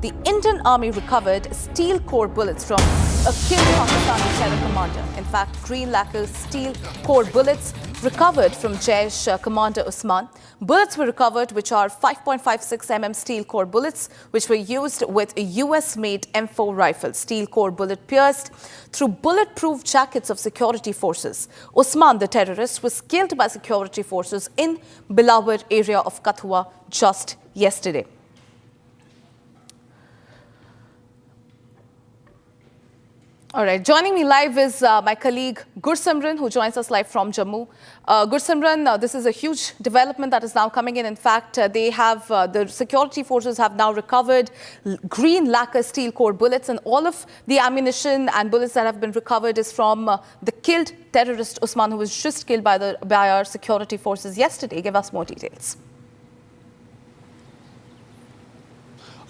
The Indian Army recovered steel core bullets from a killed Pakistani terror commander. In fact, green lacquer steel core bullets recovered from Jaish commander Usman. Bullets were recovered which are 5.56 steel core bullets which were used with a US-made M4 rifle. Steel core bullet pierced through bulletproof jackets of security forces. Usman, the terrorist, was killed by security forces in Billawar area of Kathua just yesterday. All right, joining me live is my colleague Gursimran, who joins us live from Jammu. Gursimran, this is a huge development that is now coming in. In fact, the security forces have now recovered green lacquer steel core bullets, and all of the ammunition and bullets that have been recovered is from the killed terrorist Usman, who was just killed by our security forces yesterday. Give us more details.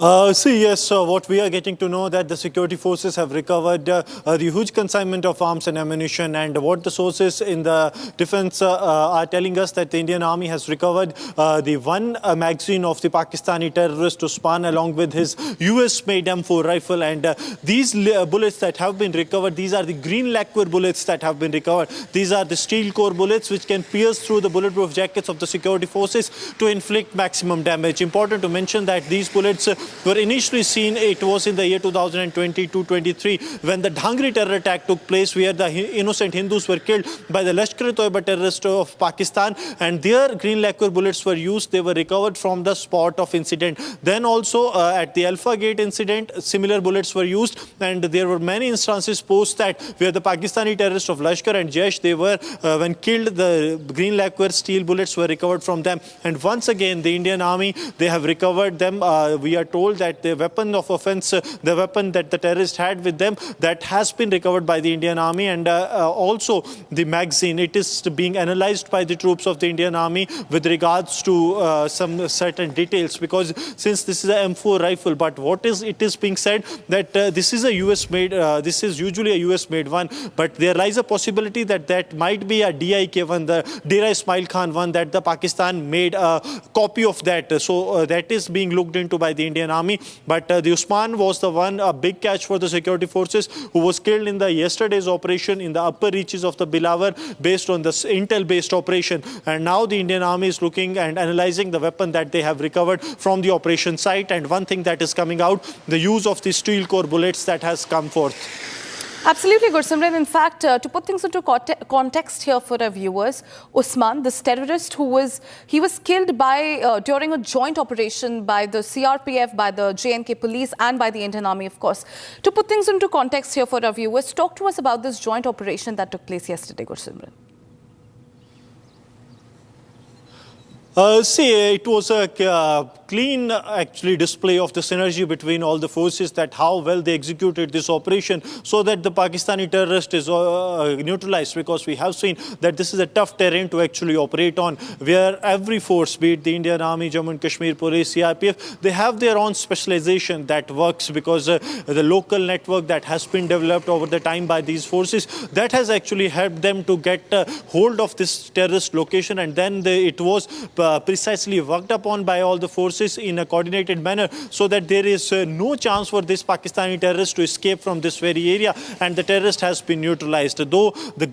What we are getting to know that the security forces have recovered the huge consignment of arms and ammunition, and what the sources in the defense are telling us that the Indian Army has recovered the one magazine of the Pakistani terrorist Usman along with his US-made M4 rifle, and these bullets that have been recovered, these are the green lacquer bullets that have been recovered. These are the steel core bullets which can pierce through the bulletproof jackets of the security forces to inflict maximum damage. Important to mention that these bullets were initially seen, it was in the year 2022-23 when the Dhangri terror attack took place, where the innocent Hindus were killed by the Lashkar-e-Toiba terrorists of Pakistan, and their green lacquer bullets were used. They were recovered from the spot of incident. Then also at the Alpha Gate incident, similar bullets were used, and there were many instances post that where the Pakistani terrorists of Lashkar and Jaish, they were when killed, the green lacquer steel bullets were recovered from them. And once again, the Indian Army, they have recovered them. We are told that the weapon of offense, the weapon that the terrorists had with them, that has been recovered by the Indian Army, and also the magazine, it is being analyzed by the troops of the Indian Army with regards to some certain details, because since this is an M4 rifle, but it is being said that this is a US-made, this is usually a US-made one, but there lies a possibility that that might be a DIK one, the Dera Ismail Khan one, that the Pakistan made a copy of that. So that is being looked into by the Indian Army. But the Usman was the one, a big catch for the security forces, who was killed in the yesterday's operation in the upper reaches of the Billawar based on this intel-based operation. And now the Indian Army is looking and analyzing the weapon that they have recovered from the operation site. And one thing that is coming out, the use of the steel core bullets that has come forth. Absolutely, Gursimran. In fact, to put things into context here for our viewers, Usman, this terrorist he was killed by during a joint operation by the CRPF, by the J&K Police, and by the Indian Army, of course. To put things into context here for our viewers, talk to us about this joint operation that took place yesterday, Gursimran. It was a clean actually display of the synergy between all the forces, that how well they executed this operation so that the Pakistani terrorist is neutralized, because we have seen that this is a tough terrain to actually operate on, where every force, be it the Indian Army, Jammu and Kashmir Police, CRPF, they have their own specialization that works, because the local network that has been developed over the time by these forces, that has actually helped them to get hold of this terrorist location, and then it was precisely worked upon by all the forces in a coordinated manner, so that there is no chance for this Pakistani terrorist to escape from this very area, and the terrorist has been neutralized. Though the